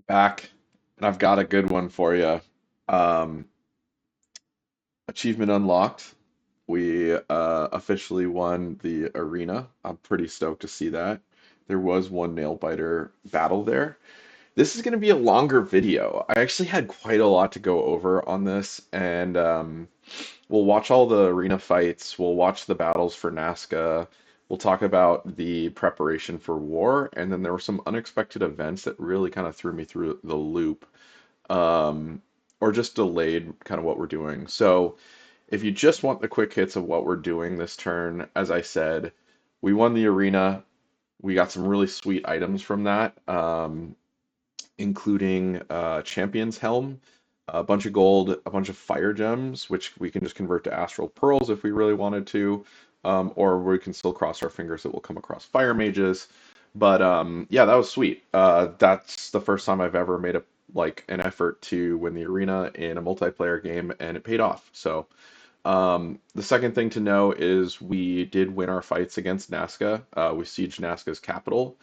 Back, and I've got a good one for you. Um, Achievement unlocked. We officially won the arena. I'm pretty stoked to see that. There was one nail biter battle there. This is going to be a longer video. I actually had quite a lot to go over on this, and we'll watch all the arena fights. We'll watch the battles for Nazca. We'll talk about the preparation for war, and then there were some unexpected events that really kind of threw me through the loop, um, or just delayed kind of what we're doing. So if you just want the quick hits of what we're doing this turn, as I said, we won the arena. We got some really sweet items from that, including Champion's Helm, a bunch of gold, a bunch of fire gems, which we can just convert to astral pearls if we really wanted to, or we can still cross our fingers that we'll come across fire mages. But yeah, that was sweet. That's the first time I've ever made an effort to win the arena in a multiplayer game, and it paid off. So the second thing to know is we did win our fights against Nazca. We sieged Nazca's capital.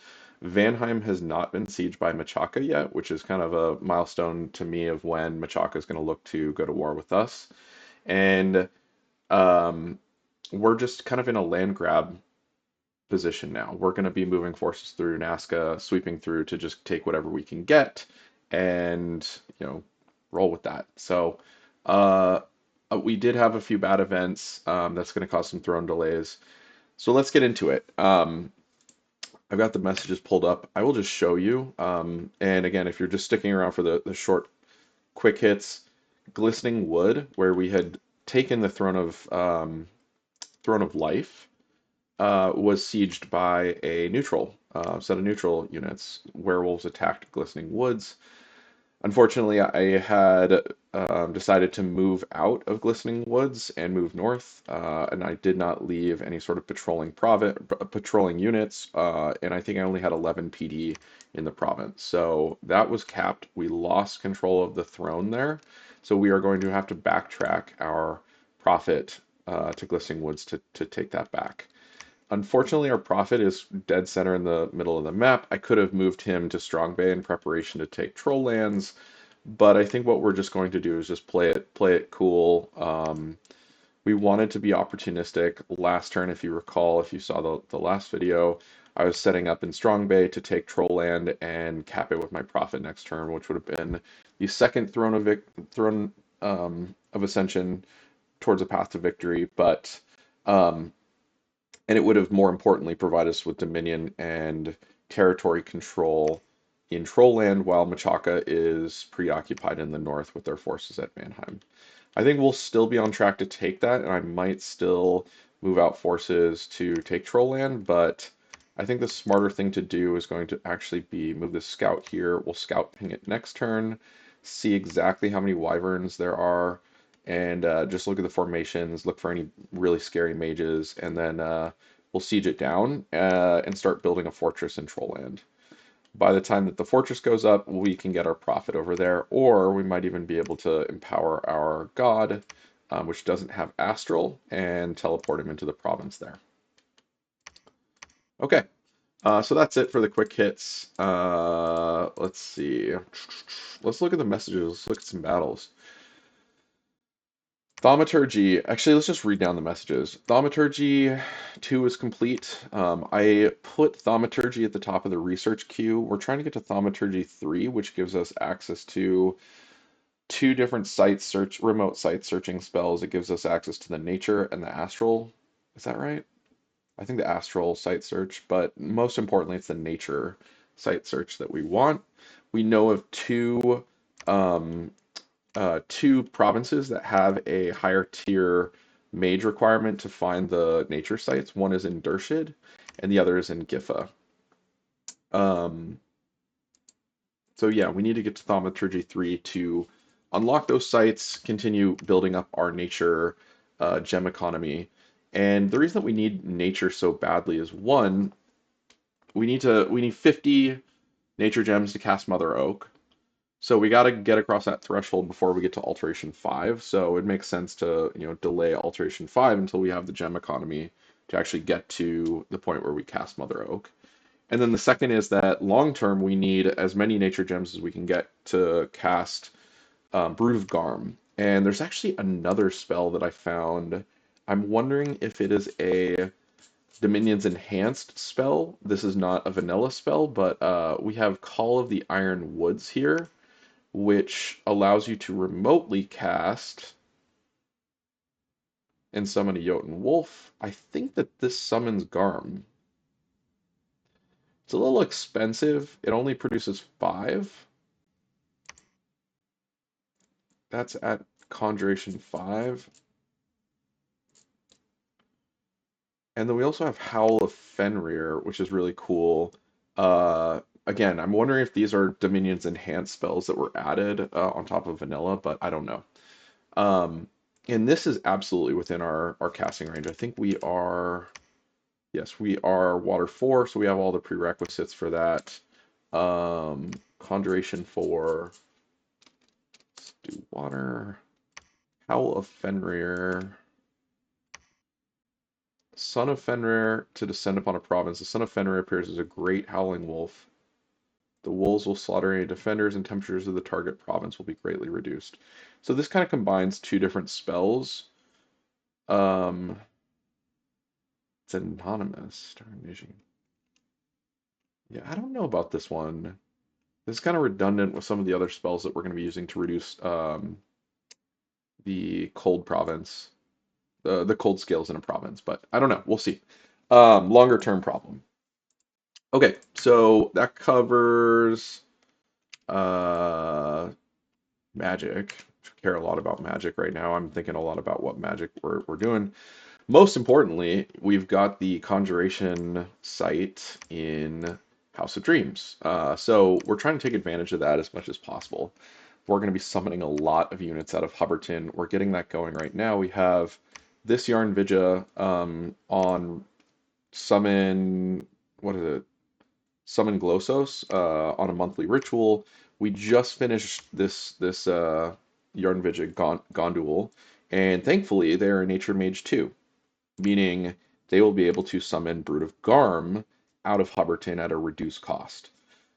Vanheim has not been sieged by Machaca yet, which is kind of a milestone to me of when Machaca is going to look to go to war with us. And um, we're just kind of in a land grab position now. We're going to be moving forces through Nazca, sweeping through to just take whatever we can get and, you know, roll with that. So, uh, we did have a few bad events that's going to cause some throne delays. So let's get into it. I've got the messages pulled up. I will just show you. And again, if you're just sticking around for the short, quick hits, Glistening Wood, where we had taken the Throne of Life, was sieged by a neutral set of neutral units. Werewolves attacked Glistening Woods. Unfortunately, I had decided to move out of Glistening Woods and move north, and I did not leave any sort of patrolling units, and I think I only had 11 PD in the province. So that was capped. We lost control of the throne there, so we are going to have to backtrack our profit to Glistening Woods to take that back. Unfortunately, our prophet is dead center in the middle of the map. I could have moved him to Strong Bay in preparation to take troll lands, but I think what we're just going to do is just play it cool. We wanted to be opportunistic. Last turn, if you recall, if you saw the last video, I was setting up in Strong Bay to take troll land and cap it with my prophet next turn, which would have been the second throne of Ascension towards a path to victory, but. Um, and it would have more importantly provided us with dominion and territory control in Trollland while Machaca is preoccupied in the north with their forces at Mannheim. I think we'll still be on track to take that, and I might still move out forces to take Trollland, but I think the smarter thing to do is going to actually be move the scout here. We'll scout ping it next turn, see exactly how many wyverns there are, and just look at the formations, look for any really scary mages, and then we'll siege it down and start building a fortress in Trollland. By the time that the fortress goes up, we can get our profit over there, or we might even be able to empower our god, which doesn't have astral, and teleport him into the province there. Okay, so that's it for the quick hits. Let's see. Let's look at the messages. Let's look at some battles. Thaumaturgy. Actually, let's just read down the messages. Thaumaturgy 2 is complete. I put Thaumaturgy at the top of the research queue. We're trying to get to Thaumaturgy 3, which gives us access to two different remote site searching spells. It gives us access to the nature and the astral. Is that right? I think the astral site search, but most importantly, it's the nature site search that we want. We know of um, two provinces that have a higher tier mage requirement to find the nature sites. One is in Dershid, and the other is in Gifa. Um, so yeah, we need to get to Thaumaturgy 3 to unlock those sites, continue building up our nature gem economy. And the reason that we need nature so badly is one, we need 50 nature gems to cast Mother Oak. So we got to get across that threshold before we get to Alteration 5. So it makes sense to, delay Alteration 5 until we have the gem economy to actually get to the point where we cast Mother Oak. And then the second is that long term, we need as many nature gems as we can get to cast Brood of Garm. And there's actually another spell that I found. I'm wondering if it is a Dominion's Enhanced spell. This is not a vanilla spell, but we have Call of the Iron Woods here, which allows you to remotely cast and summon a Jotun Wolf. I think that this summons Garm. It's a little expensive. It only produces 5. That's at Conjuration 5. And then we also have Howl of Fenrir, which is really cool. Again, I'm wondering if these are Dominion's enhanced spells that were added on top of vanilla, but I don't know. Um, and this is absolutely within our casting range. I think we are, yes, we are Water 4, so we have all the prerequisites for that. Conjuration 4, let's do Water. Howl of Fenrir. Son of Fenrir to descend upon a province. The Son of Fenrir appears as a great howling wolf. The wolves will slaughter any defenders, and temperatures of the target province will be greatly reduced. So this kind of combines two different spells. Um, it's anonymous. Yeah, I don't know about this one. This is kind of redundant with some of the other spells that we're going to be using to reduce the cold province, the cold scales in a province. But I don't know. We'll see. Longer term problem. Okay, so that covers uh, magic. I care a lot about magic right now. I'm thinking a lot about what magic we're doing. Most importantly, we've got the conjuration site in House of Dreams. So we're trying to take advantage of that as much as possible. We're going to be summoning a lot of units out of Hubberton. We're getting that going right now. We have this Yarn Vidya on summon, what is it? Summon Glossos on a monthly ritual. We just finished this Yarnvijig Gondul, and thankfully they are a Nature Mage too, meaning they will be able to summon Brood of Garm out of Hubberton at a reduced cost.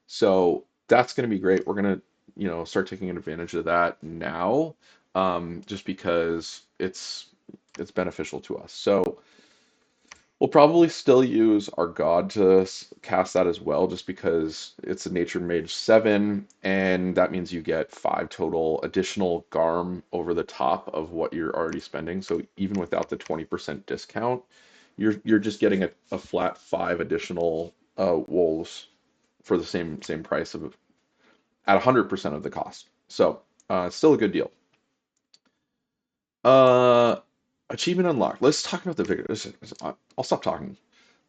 So that's going to be great. We're going to, start taking advantage of that now, just because it's beneficial to us. So we'll probably still use our god to cast that as well, just because it's a Nature Mage 7, and that means you get 5 total additional Garm over the top of what you're already spending. So even without the 20% discount, you're just getting a flat 5 additional wolves for the same price of at 100% of the cost. So still a good deal. Uh, Achievement unlocked. Let's talk about the victor. I'll stop talking.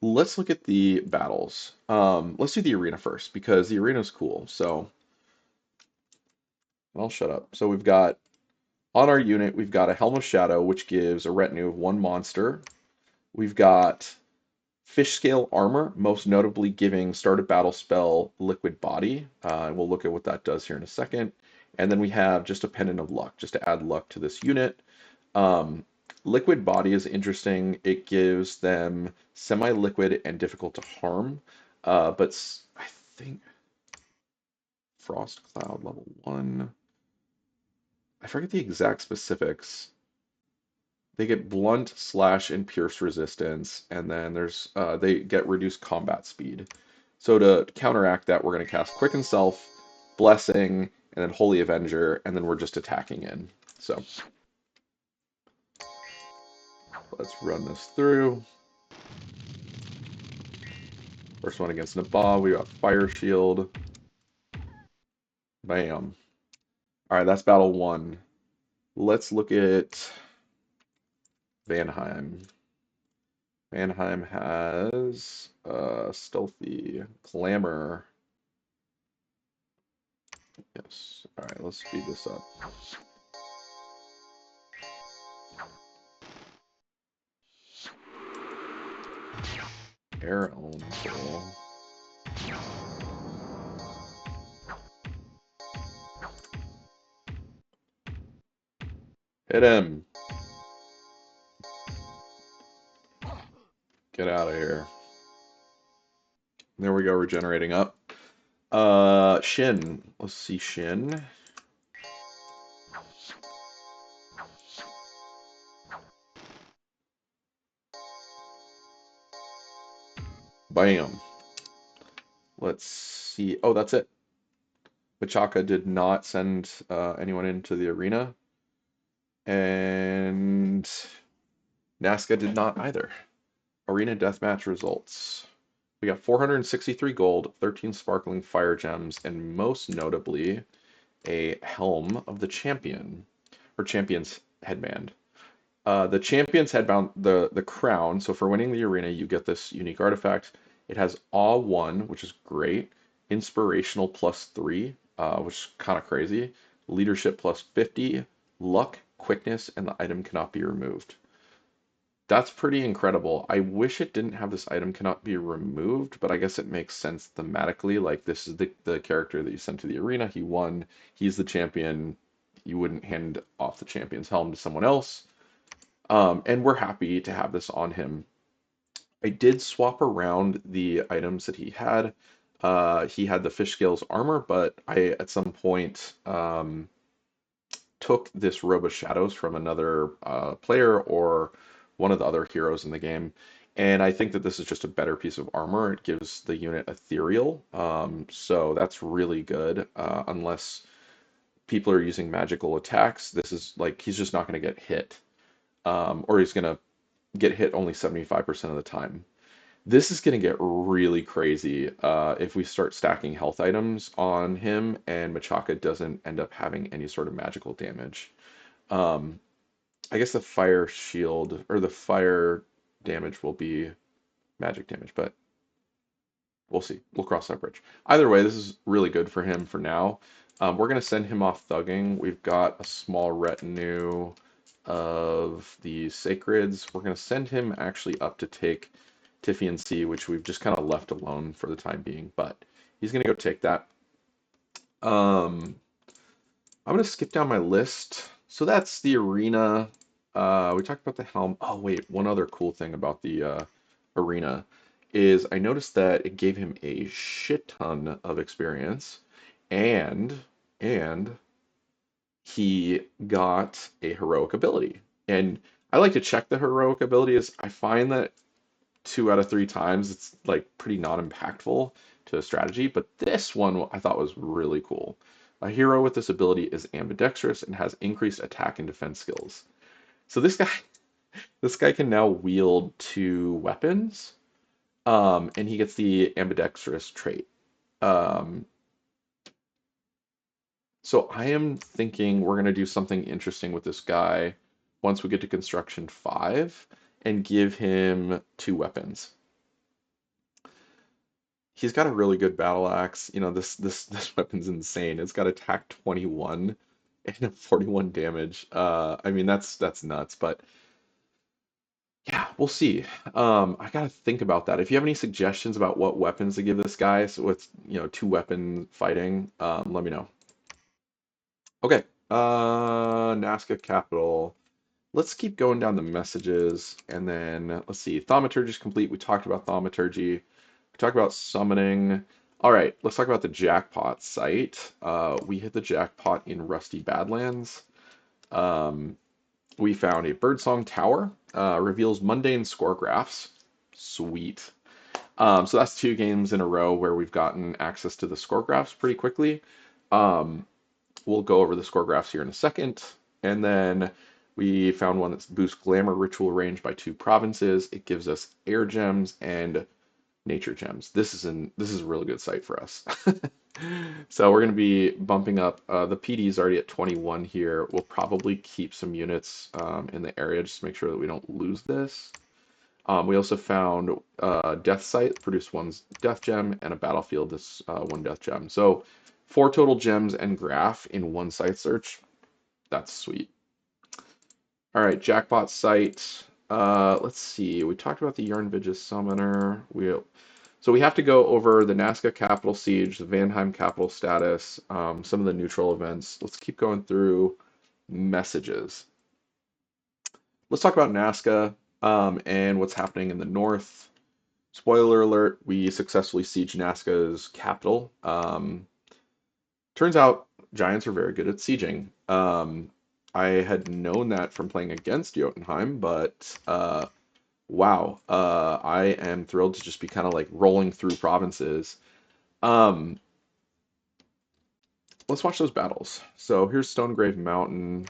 Let's look at the battles. Let's do the arena first because the arena is cool. So I'll shut up. So we've got on our unit, we've got a Helm of Shadow, which gives a retinue of 1 monster. We've got Fish Scale Armor, most notably giving start a battle spell Liquid Body. And we'll look at what that does here in a second. And then we have just a Pendant of Luck, just to add luck to this unit. Um, Liquid Body is interesting. It gives them semi-liquid and difficult to harm. But I think Frost Cloud level 1. I forget the exact specifics. They get blunt, slash, and pierce resistance, and then they get reduced combat speed. So to counteract that, we're going to cast Quicken Self, Blessing, and then Holy Avenger, and then we're just attacking in. So let's run this through. First one against Nabal, we got Fire Shield. Bam. All right, that's battle 1. Let's look at Vanheim. Vanheim has Stealthy, Clamor. Yes. All right, let's speed this up. Air Elemental. Hit him. Get out of here. There we go, regenerating up. Shin. Let's see, Shin. Bam. Let's see. Oh, that's it. Bachaka did not send anyone into the arena, and Nazca did not either. Arena deathmatch results. We got 463 gold, 13 sparkling fire gems, and most notably, a helm of the champion, or champion's headband. The champion's headband, the crown. So for winning the arena, you get this unique artifact. It has Awe 1, which is great. Inspirational +3, which is kind of crazy. Leadership +50. Luck, quickness, and the item cannot be removed. That's pretty incredible. I wish it didn't have this item cannot be removed, but I guess it makes sense thematically. Like this is the character that you sent to the arena. He won. He's the champion. You wouldn't hand off the champion's helm to someone else. And we're happy to have this on him. I did swap around the items that he had. He had the fish scales armor, but I at some point took this robe of shadows from another player or one of the other heroes in the game. And I think that this is just a better piece of armor. It gives the unit ethereal. So that's really good. Unless people are using magical attacks, this is like he's just not going to get hit. Or he's going to get hit only 75% of the time. This is going to get really crazy if we start stacking health items on him and Machaka doesn't end up having any sort of magical damage. Um, I guess the fire shield or the fire damage will be magic damage, but we'll see. We'll cross that bridge. Either way, this is really good for him for now. We're going to send him off thugging. We've got a small retinue of the sacreds. We're going to send him actually up to take Tiffy and C, which we've just kind of left alone for the time being, but he's going to go take that. Um, I'm going to skip down my list. So that's the arena. We talked about the helm. Oh, wait, one other cool thing about the arena is I noticed that it gave him a shit ton of experience and and he got a heroic ability. And I like to check the heroic ability as I find that 2 out of 3 times it's like pretty non-impactful to a strategy, but this one I thought was really cool. A hero with this ability is ambidextrous and has increased attack and defense skills. So this guy can now wield 2 weapons, and he gets the ambidextrous trait. Um, so I am thinking we're gonna do something interesting with this guy once we get to construction 5 and give him 2 weapons. He's got a really good battle axe. You know, this weapon's insane. It's got attack 21 and a 41 damage. I mean that's nuts, but yeah, we'll see. I gotta think about that. If you have any suggestions about what weapons to give this guy so with 2 weapon fighting, let me know. Okay. Nazca Capital. Let's keep going down the messages and then let's see. Thaumaturgy is complete. We talked about thaumaturgy. We talked about summoning. All right, let's talk about the jackpot site. We hit the jackpot in Rusty Badlands. Um, we found a Birdsong Tower. Reveals mundane score graphs. Sweet. So that's 2 games in a row where we've gotten access to the score graphs pretty quickly. Um, we'll go over the score graphs here in a second. And then we found one that boosts glamour ritual range by 2 provinces. It gives us air gems and nature gems. This is a really good site for us. So we're going to be bumping up. The PD is already at 21 here. We'll probably keep some units in the area just to make sure that we don't lose this. We also found Death Site, produced 1 death gem, and a battlefield, this 1 death gem. So 4 total gems and graph in 1 site search. That's sweet. All right, jackpot site. Let's see. We talked about the Yarn Vidge's Summoner. So we have to go over the Nazca Capital Siege, the Vanheim Capital Status, some of the neutral events. Let's keep going through messages. Let's talk about Nazca and what's happening in the north. Spoiler alert, we successfully sieged Nazca's capital. Turns out giants are very good at sieging. I had known that from playing against Jotunheim, but wow, I am thrilled to just be kind of like rolling through provinces. Um, let's watch those battles. So here's Stonegrave Mountain.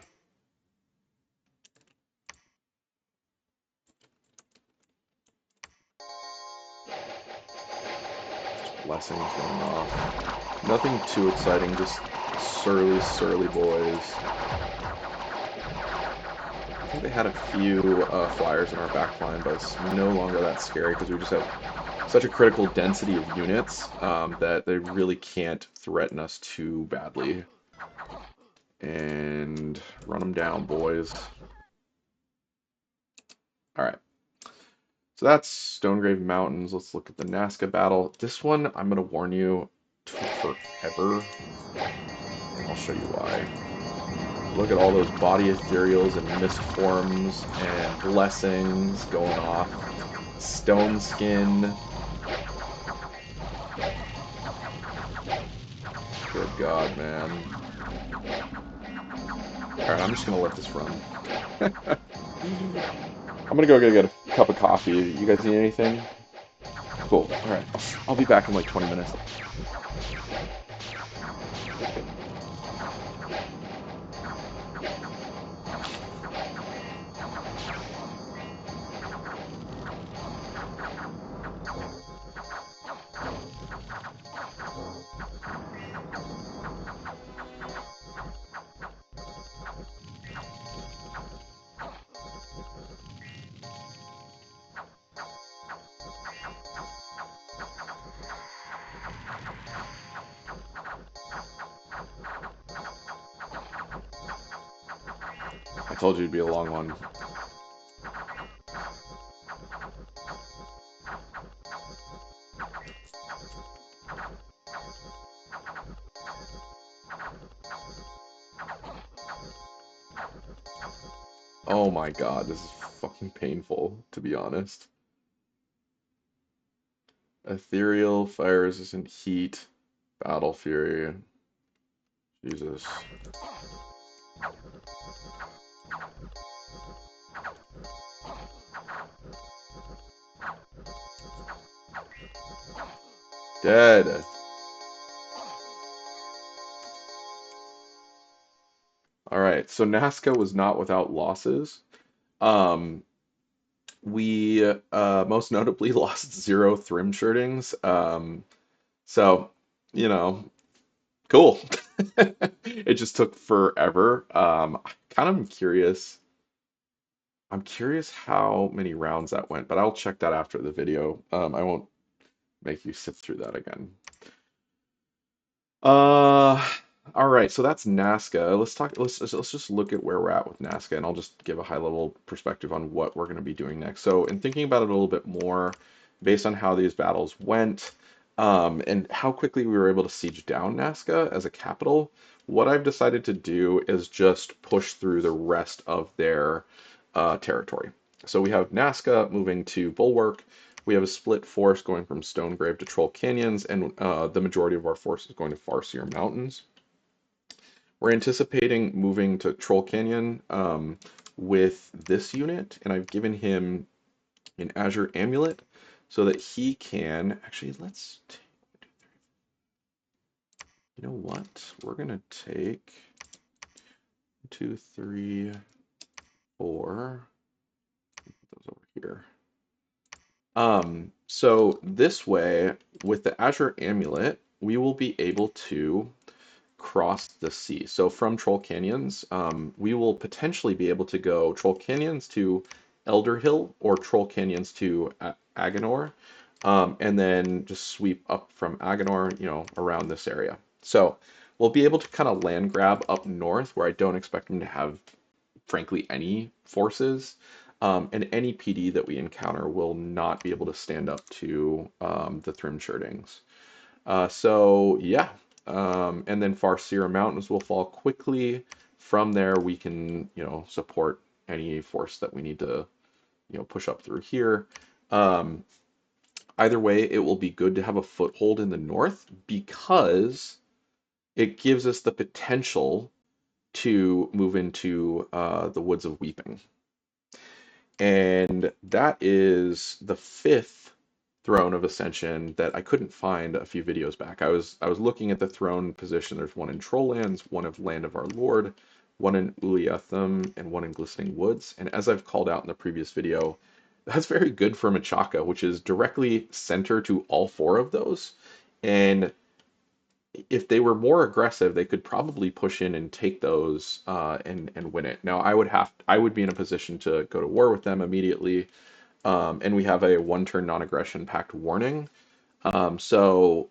Blessings going off. Nothing too exciting, just surly, surly boys. I think they had a few flyers in our back line, but it's no longer that scary because we just have such a critical density of units that they really can't threaten us too badly. And run them down, boys. All right. So that's Stonegrave Mountains. Let's look at the Nazca battle. This one, I'm going to warn you, took forever. I'll show you why. Look at all those body ethereals and mist forms and blessings going off. Stone skin. Good God, man. Alright, I'm just gonna let this run. I'm gonna go get a cup of coffee. You guys need anything? Cool. Alright. I'll be back in like 20 minutes. I told you it'd be a long one. Oh my God, this is fucking painful, to be honest. Ethereal, fire resistant, heat, battle fury. Jesus. Dead. All right, so Nazca was not without losses. Um, we most notably lost 0 Thrim shirtings. So, you know, cool. It just took forever. Kind of curious. I'm curious how many rounds that went, but I'll check that after the video. I won't make you sit through that again. Uh, all right, so that's Nazca. Let's talk. Let's just look at where we're at with Nazca, and I'll just give a high level perspective on what we're going to be doing next. So, in thinking about it a little bit more, based on how these battles went, and how quickly we were able to siege down Nazca as a capital, what I've decided to do is just push through the rest of their territory. So we have Nazca moving to Bulwark. We have a split force going from Stonegrave to Troll Canyons, and the majority of our force is going to Farseer Mountains. We're anticipating moving to Troll Canyon with this unit, and I've given him an Azure Amulet so that he can actually. You know what? We're gonna take 2, 3, 4. Put those over here. So this way, with the Azure Amulet, we will be able to cross the sea. So from Troll Canyons, we will potentially be able to go Troll Canyons to Elder Hill or Troll Canyons to Agonor, and then just sweep up from Agonor, around this area. So we'll be able to kind of land grab up north where I don't expect them to have, frankly, any forces. And any PD that we encounter will not be able to stand up to the Thrim Shirtings. So yeah, and then Farseer Mountains will fall quickly. From there, we can, support any force that we need to, push up through here. Um, Either way, it will be good to have a foothold in the north because it gives us the potential to move into the Woods of Weeping. And that is the fifth throne of Ascension that I couldn't find a few videos back. I was looking at the throne position. There's one in Trolllands, one of Land of Our Lord, one in Uliathum, and one in Glistening Woods. And as I've called out in the previous video, that's very good for Machaka, which is directly center to all four of those. And if they were more aggressive, they could probably push in and take those and win it. Now, I would be in a position to go to war with them immediately, and we have a one-turn non-aggression pact warning, so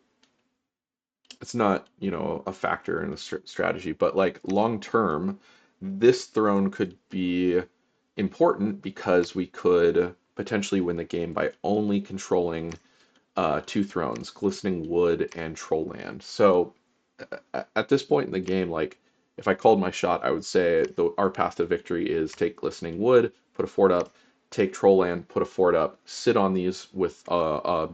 it's not a factor in the strategy. But like long term, this throne could be important because we could potentially win the game by only controlling two thrones, Glistening Wood and Trollland. So at this point in the game, like if I called my shot, I would say our path to victory is take Glistening Wood, put a fort up, take Trollland, put a fort up, sit on these with a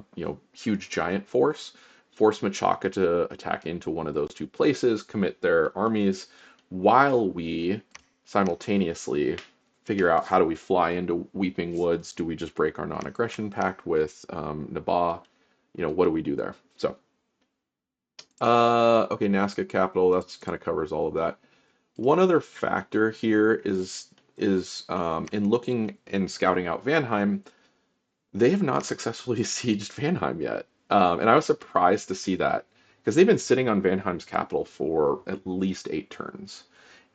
huge giant force Machaka to attack into one of those two places, commit their armies, while we simultaneously figure out how do we fly into Weeping Woods? Do we just break our non-aggression pact with Nabah? What do we do there? So. Okay, Nazca capital, that's kind of covers all of that. One other factor here is in looking and scouting out Vanheim, they have not successfully sieged Vanheim yet. And I was surprised to see that because they've been sitting on Vanheim's capital for at least 8 turns.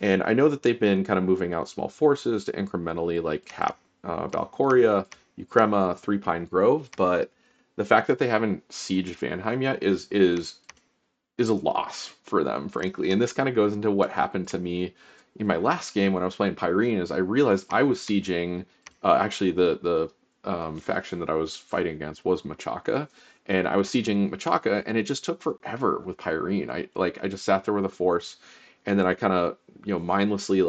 And I know that they've been kind of moving out small forces to incrementally like cap Valcoria, Eucrema, Three Pine Grove, but the fact that they haven't sieged Vanheim yet is a loss for them, frankly. And this kind of goes into what happened to me in my last game when I was playing Pyrene. Is I realized I was sieging. Actually, the faction that I was fighting against was Machaka, and I was sieging Machaka, and it just took forever with Pyrene. I just sat there with a force, and then I kind of mindlessly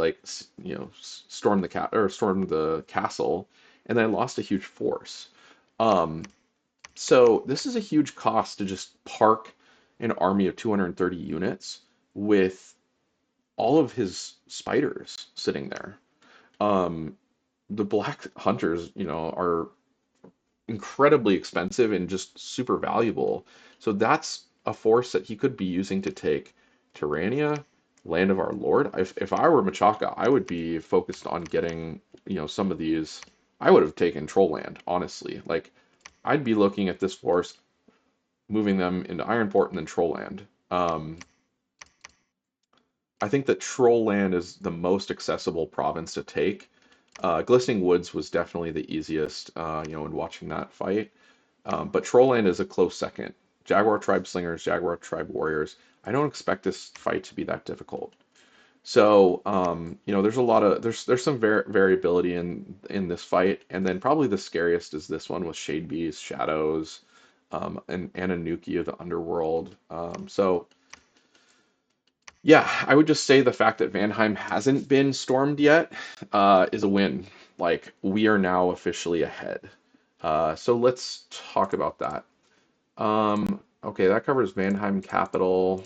stormed the castle, and then I lost a huge force. Um, so this is a huge cost to just park an army of 230 units with all of his spiders sitting there. Um, the black hunters, are incredibly expensive and just super valuable. So that's a force that he could be using to take Tyrannia, Land of Our Lord. If I were Machaka, I would be focused on getting, some of these. I would have taken Trollland, honestly. Like, I'd be looking at this force, moving them into Ironport and then Trollland. I think that Trollland is the most accessible province to take. Glistening Woods was definitely the easiest, in watching that fight. But Trollland is a close second. Jaguar Tribe Slingers, Jaguar Tribe Warriors. I don't expect this fight to be that difficult. So, there's a lot of there's some variability in this fight, and then probably the scariest is this one with Shade Beast, Shadows, and Anunnaki of the Underworld. So yeah, I would just say the fact that Vanheim hasn't been stormed yet is a win. Like we are now officially ahead. So let's talk about that. Okay, that covers Vanheim Capital.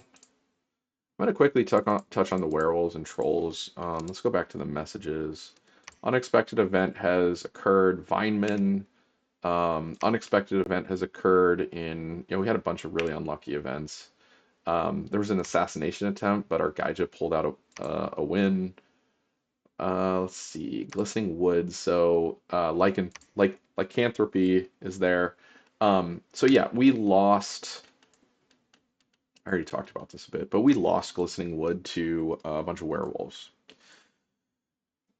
I'm gonna quickly touch on the werewolves and trolls. Let's go back to the messages. Unexpected event has occurred. Vineman. Unexpected event has occurred in. We had a bunch of really unlucky events. There was an assassination attempt, but our Gaija pulled out a win. Let's see, Glistening Woods. So lycanthropy is there. So yeah, we lost. I already talked about this a bit, but we lost Glistening Wood to a bunch of werewolves.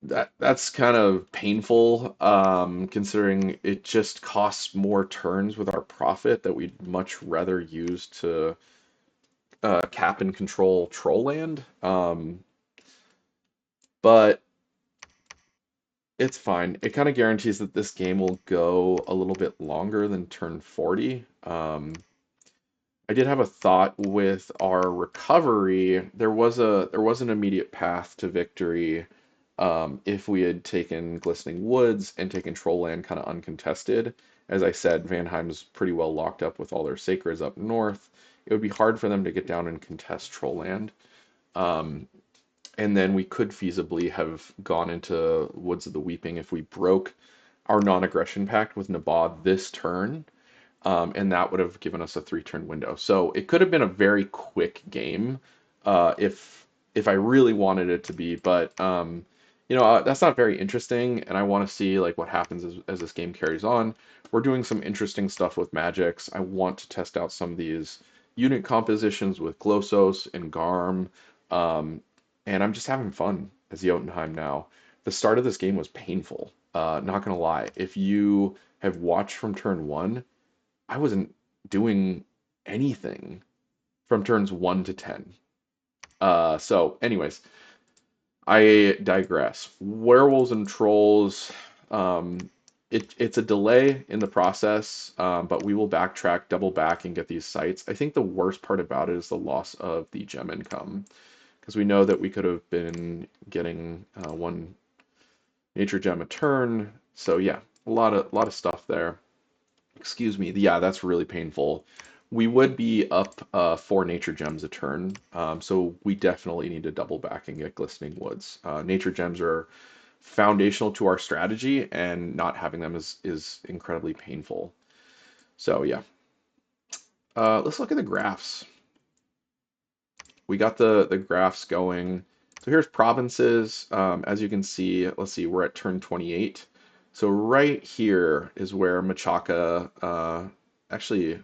That's kind of painful, considering it just costs more turns with our profit that we'd much rather use to cap and control Trollland. But it's fine. It kind of guarantees that this game will go a little bit longer than turn 40. I did have a thought with our recovery. There was an immediate path to victory if we had taken Glistening Woods and taken Trollland kind of uncontested. As I said, Vanheim's pretty well locked up with all their sacreds up north. It would be hard for them to get down and contest Troll Land. Um, and then we could feasibly have gone into Woods of the Weeping if we broke our non-aggression pact with Nabad this turn, and that would have given us a 3-turn window. So it could have been a very quick game if I really wanted it to be, but that's not very interesting, and I want to see like what happens as this game carries on. We're doing some interesting stuff with magics. I want to test out some of these unit compositions with Glossos and Garm, um, and I'm just having fun as Jotunheim now. The start of this game was painful. Not gonna lie. If you have watched from turn one, I wasn't doing anything from turns 1 to 10. So, anyways, I digress. Werewolves and trolls, um, it's a delay in the process, but we will backtrack, double back, and get these sites. I think the worst part about it is the loss of the gem income, because we know that we could have been getting one nature gem a turn. So yeah, a lot of stuff there. Excuse me. Yeah, that's really painful. We would be up 4 nature gems a turn, so we definitely need to double back and get glistening woods. Nature gems are foundational to our strategy, and not having them is incredibly painful. So yeah, let's look at the graphs. We got the graphs going. So here's provinces. As you can see, let's see, we're at turn 28. So right here is where Machaca actually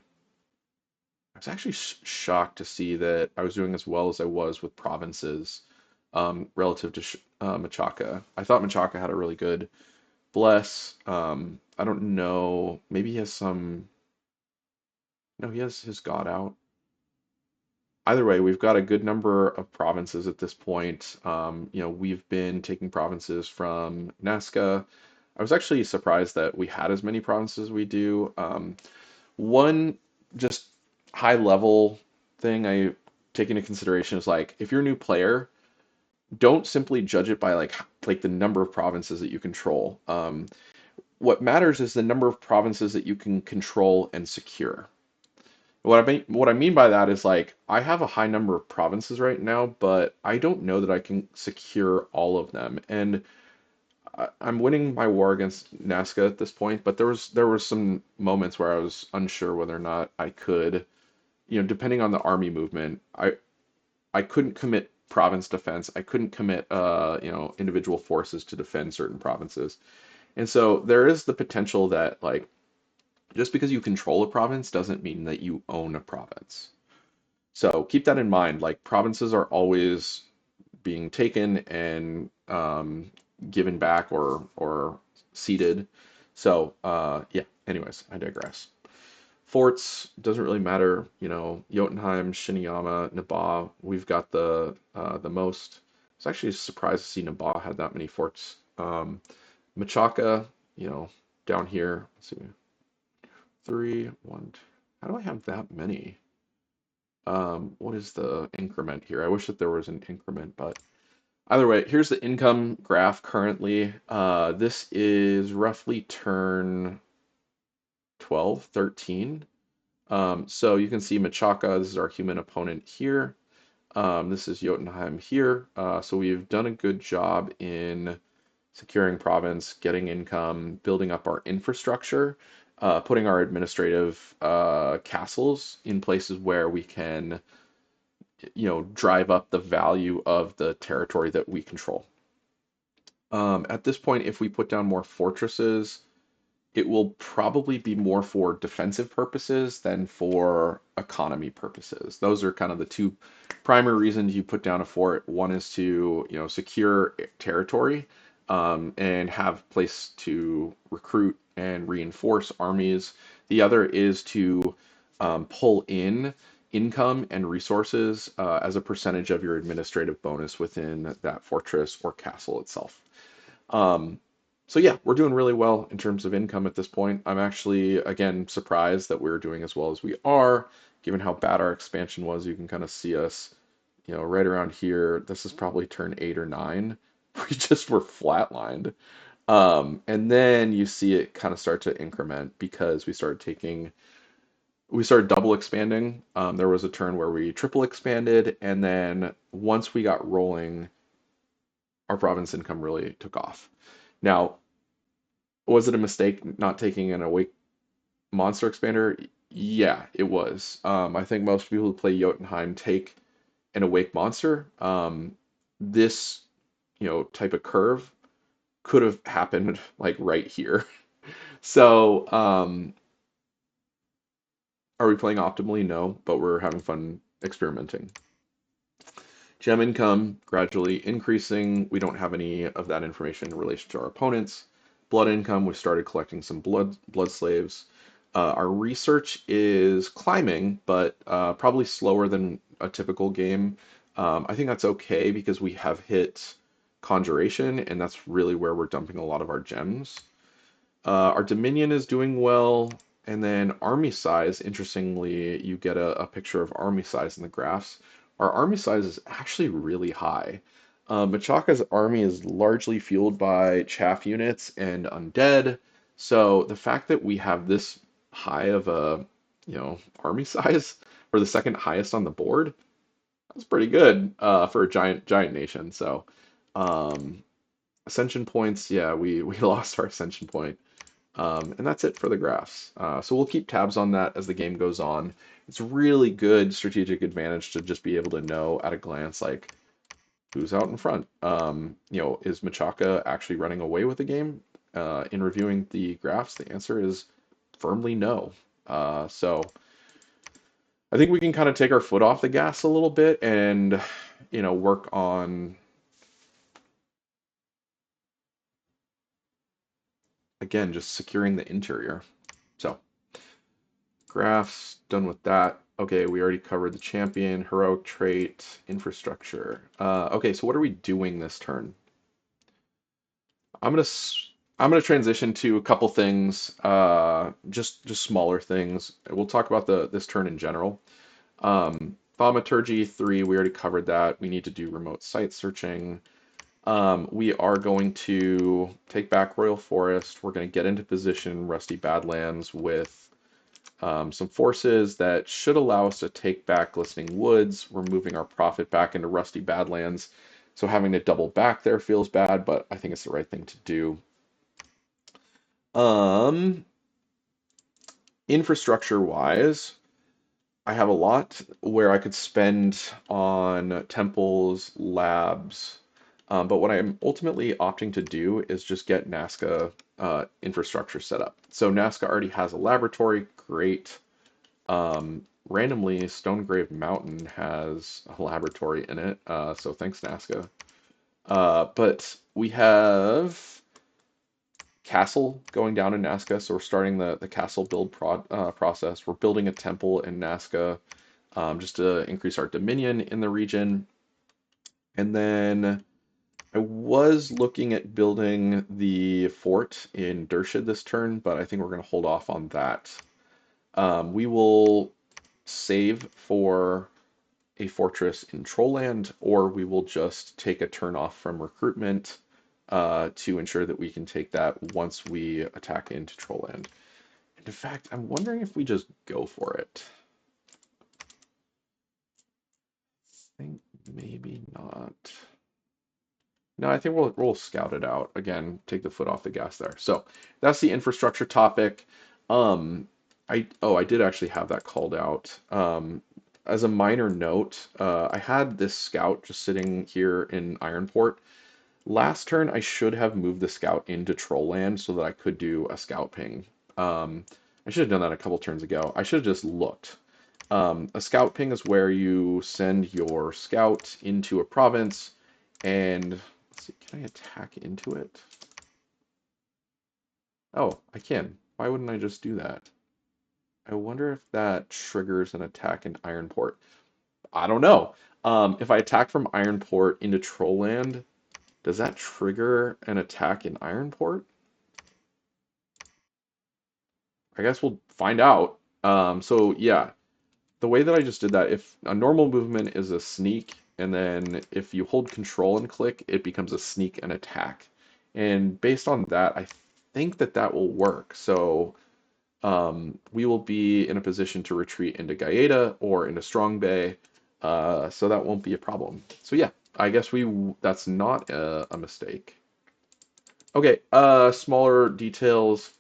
I was actually shocked to see that I was doing as well as I was with provinces relative to Machaca. I thought Machaca had a really good bless. I don't know. Maybe he has some. No, he has his god out. Either way, we've got a good number of provinces at this point. We've been taking provinces from Nazca. I was actually surprised that we had as many provinces as we do. One just high level thing I take into consideration is like if you're a new player, don't simply judge it by like the number of provinces that you control. What matters is the number of provinces that you can control and secure. What I mean by that is like I have a high number of provinces right now, but I don't know that I can secure all of them. And I'm winning my war against Nazca at this point, but there was some moments where I was unsure whether or not I could, depending on the army movement, I couldn't commit province defense. I couldn't commit individual forces to defend certain provinces. And so there is the potential that like just because you control a province doesn't mean that you own a province. So keep that in mind. Like provinces are always being taken and given back or ceded. So yeah. Anyways, I digress. Forts doesn't really matter. Jotunheim, Shiniyama, Naba. We've got the most. I was actually surprised to see Naba had that many forts. Machaca, down here. Let's see, three, one. How do I have that many? What is the increment here? I wish that there was an increment, but either way, here's the income graph currently. This is roughly turn 12, 13. So you can see Machaca, this is our human opponent here. This is Jotunheim here. So we've done a good job in securing province, getting income, building up our infrastructure, putting our administrative castles in places where we can, drive up the value of the territory that we control. At this point, if we put down more fortresses, it will probably be more for defensive purposes than for economy purposes. Those are kind of the two primary reasons you put down a fort. One is to, secure territory, and have place to recruit and reinforce armies. The other is to pull in income and resources as a percentage of your administrative bonus within that fortress or castle itself. Um, so yeah, we're doing really well in terms of income at this point. I'm actually, again, surprised that we're doing as well as we are, given how bad our expansion was. You can kind of see us, right around here. This is probably turn 8 or 9. We just were flatlined. And then you see it kind of start to increment because we started double expanding. There was a turn where we triple expanded, and then once we got rolling, our province income really took off. Now, was it a mistake not taking an awake monster expander? Yeah, it was. I think most people who play Jotunheim take an awake monster. This, type of curve could have happened like right here. So, are we playing optimally? No, but we're having fun experimenting. Gem income gradually increasing. We don't have any of that information in relation to our opponents. Blood income, we started collecting some blood slaves. Our research is climbing, but probably slower than a typical game. I think that's okay because we have hit conjuration, and that's really where we're dumping a lot of our gems. Our Dominion is doing well. And then army size, interestingly, you get a picture of army size in the graphs. Our army size is actually really high. Machaca's army is largely fueled by chaff units and undead. So the fact that we have this high of a, army size, or the second highest on the board, that's pretty good for a giant nation. So um, ascension points, yeah, we lost our ascension point. And that's it for the graphs. So we'll keep tabs on that as the game goes on. It's really good strategic advantage to just be able to know at a glance, like, who's out in front. Is Machaca actually running away with the game? In reviewing the graphs, the answer is firmly no. So I think we can kind of take our foot off the gas a little bit and, work on, again, just securing the interior. So graphs, done with that. Okay, we already covered the champion, heroic trait, infrastructure. Okay, so what are we doing this turn? I'm gonna I'm gonna transition to a couple things, just smaller things. We'll talk about the this turn in general. Thaumaturgy 3, we already covered that. We need to do remote site searching. We are going to take back Royal Forest. We're going to get into position Rusty Badlands with some forces that should allow us to take back Glistening Woods. We're moving our profit back into Rusty Badlands. So having to double back there feels bad, but I think it's the right thing to do. Um, Infrastructure wise, I have a lot where I could spend on temples, labs, but what I'm ultimately opting to do is just get Nazca infrastructure set up. So Nazca already has a laboratory, great. Randomly, Stonegrave Mountain has a laboratory in it, so thanks, Nazca. But we have castle going down in Nazca, so we're starting the castle build process. We're building a temple in Nazca just to increase our dominion in the region. And then I was looking at building the fort in Dershid this turn, but I think we're going to hold off on that. We will save for a fortress in Trollland, or we will just take a turn off from recruitment to ensure that we can take that once we attack into Trollland. And in fact, I'm wondering if we just go for it. I think maybe not. No, I think we'll scout it out again. Take the foot off the gas there. So that's the infrastructure topic. I did actually have that called out. As a minor note, I had this scout just sitting here in Ironport. Last turn, I should have moved the scout into Trollland so that I could do a scout ping. I should have done that a couple turns ago. I should have just looked. A scout ping is where you send your scout into a province and let's see, can I attack into it? Oh, I can. Why wouldn't I just do that? I wonder if that triggers an attack in Ironport. I don't know. If I attack from Ironport into Trollland, does that trigger an attack in Ironport? I guess we'll find out. So yeah, the way that I just did that, if a normal movement is a sneak, and then if you hold control and click, it becomes a sneak and attack. And based on that, I think that that will work. So we will be in a position to retreat into Gaeta or into Strong Bay, so that won't be a problem. So yeah, I guess that's not a mistake. Okay, smaller details.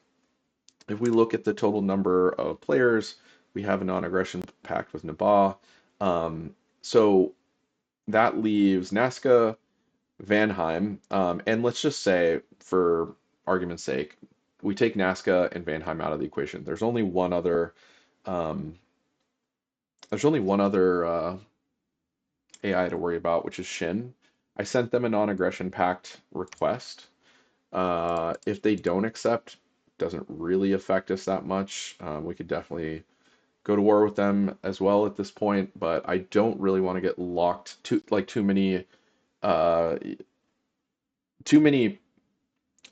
If we look at the total number of players, we have a non-aggression pact with Nabaa. So that leaves Nazca, Vanheim, and let's just say, for argument's sake, we take Nazca and Vanheim out of the equation. Um, there's only one other AI to worry about, which is Shin. I sent them a non-aggression pact request. If they don't accept, doesn't really affect us that much. We could definitely go to war with them as well at this point, but I don't really want to get locked uh, too many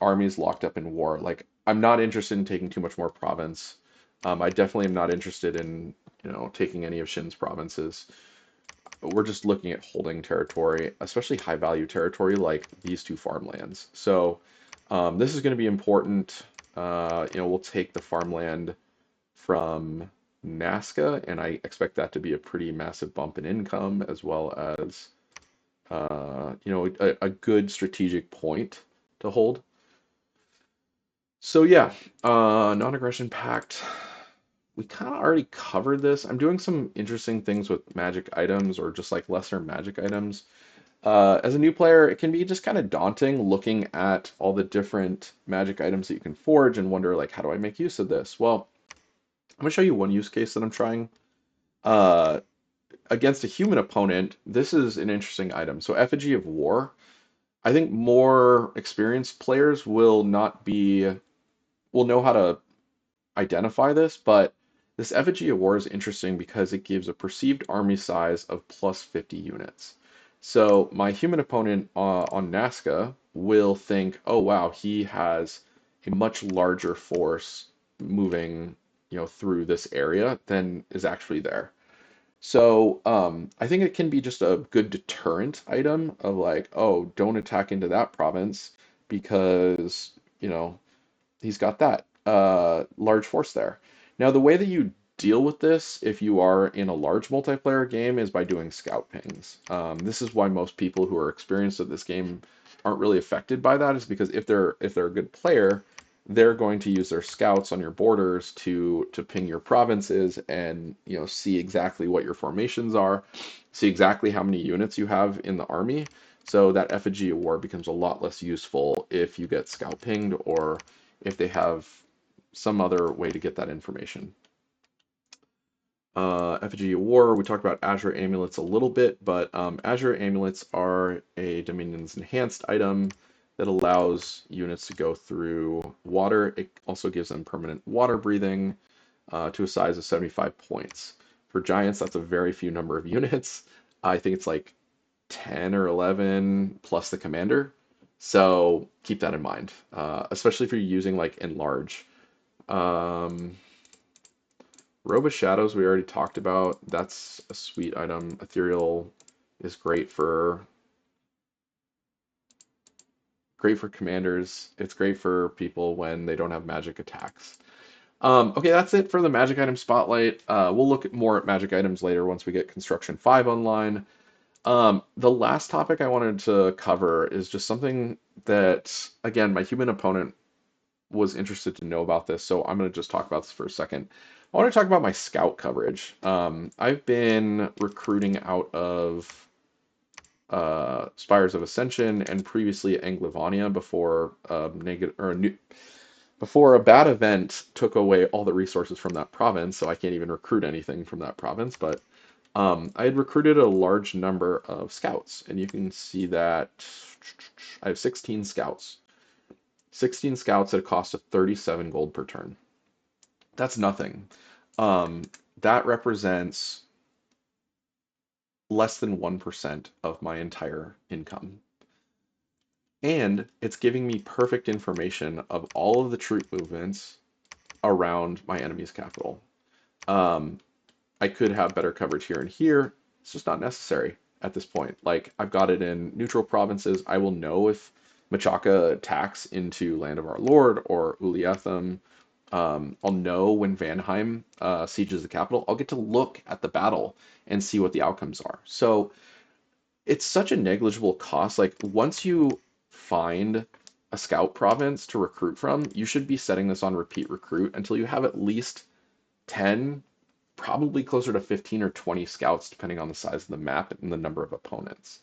armies locked up in war. Like I'm not interested in taking too much more province. I definitely am not interested in taking any of Shin's provinces. We're just looking at holding territory, especially high value territory like these two farmlands. So this is going to be important. We'll take the farmland from Nazca, and I expect that to be a pretty massive bump in income as well as a good strategic point to hold. So yeah, non-aggression pact. We kind of already covered this. I'm doing some interesting things with magic items or just like lesser magic items. As a new player, it can be just kind of daunting looking at all the different magic items that you can forge and wonder like, how do I make use of this? Well, I'm gonna show you one use case that I'm trying. Uh, Against a human opponent, this is an interesting item. So Effigy of War. I think more experienced players will know how to identify this, but this Effigy of War is interesting because it gives a perceived army size of plus 50 units. So my human opponent on Nazca will think, oh wow, he has a much larger force moving, through this area than is actually there. So I think it can be just a good deterrent item of like, oh, don't attack into that province because, he's got that large force there. Now, the way that you deal with this if you are in a large multiplayer game is by doing scout pings. This is why most people who are experienced at this game aren't really affected by that, is because if they're a good player, they're going to use their scouts on your borders to ping your provinces and see exactly what your formations are, see exactly how many units you have in the army. So that effigy of war becomes a lot less useful if you get scout pinged or if they have some other way to get that information. Effigy of War, we talked about Azure Amulets a little bit, but Azure Amulets are a Dominion's enhanced item that allows units to go through water. It also gives them permanent water breathing to a size of 75 points. For Giants, that's a very few number of units. I think it's like 10 or 11 plus the commander. So keep that in mind, especially if you're using like enlarge. Um, Robe of Shadows we already talked about. That's a sweet item. Ethereal is great for commanders. It's great for people when they don't have magic attacks. Okay, that's it for the magic item spotlight. We'll look at more at magic items later once we get Construction 5 online. The last topic I wanted to cover is just something that, again, my human opponent was interested to know about this, so I'm going to just talk about this for a second. I want to talk about my scout coverage. I've been recruiting out of Spires of Ascension and previously Anglivania before before a bad event took away all the resources from that province, so I can't even recruit anything from that province. But I had recruited a large number of scouts, and you can see that I have 16 scouts. 16 scouts at a cost of 37 gold per turn. That's nothing. Um, that represents less than 1% of my entire income. And it's giving me perfect information of all of the troop movements around my enemy's capital. Um, I could have better coverage here and here. It's just not necessary at this point. Like, I've got it in neutral provinces. I will know if Machaca attacks into Land of Our Lord or Uliathum, I'll know when Vanheim sieges the capital. I'll get to look at the battle and see what the outcomes are. So it's such a negligible cost. Like once you find a scout province to recruit from, you should be setting this on repeat recruit until you have at least 10, probably closer to 15 or 20 scouts, depending on the size of the map and the number of opponents.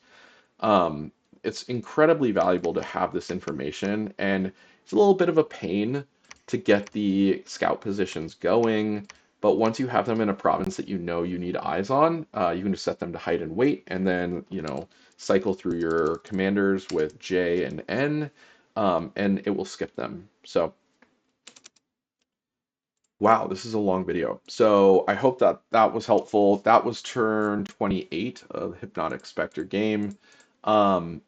Um, it's incredibly valuable to have this information, and it's a little bit of a pain to get the scout positions going. But once you have them in a province that you know you need eyes on, you can just set them to height and weight, and then cycle through your commanders with J and N, and it will skip them. So wow, this is a long video. So I hope that that was helpful. That was turn 28 of Hypnotic Specter game. Um,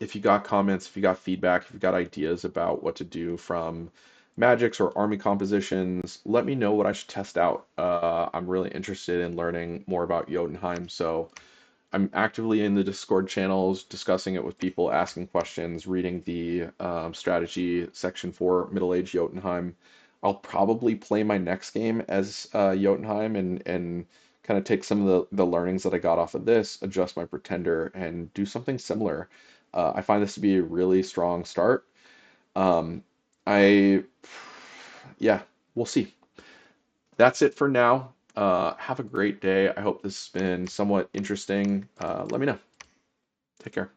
if you got comments, if you got feedback, if you got ideas about what to do from magics or army compositions, let me know what I should test out. I'm really interested in learning more about Jotunheim, so I'm actively in the Discord channels, discussing it with people, asking questions, reading the strategy section for Middle Age Jotunheim. I'll probably play my next game as Jotunheim and kind of take some of the learnings that I got off of this, adjust my pretender, and do something similar. I find this to be a really strong start. Um, I, yeah, we'll see. That's it for now. Have a great day. I hope this has been somewhat interesting. Let me know. Take care.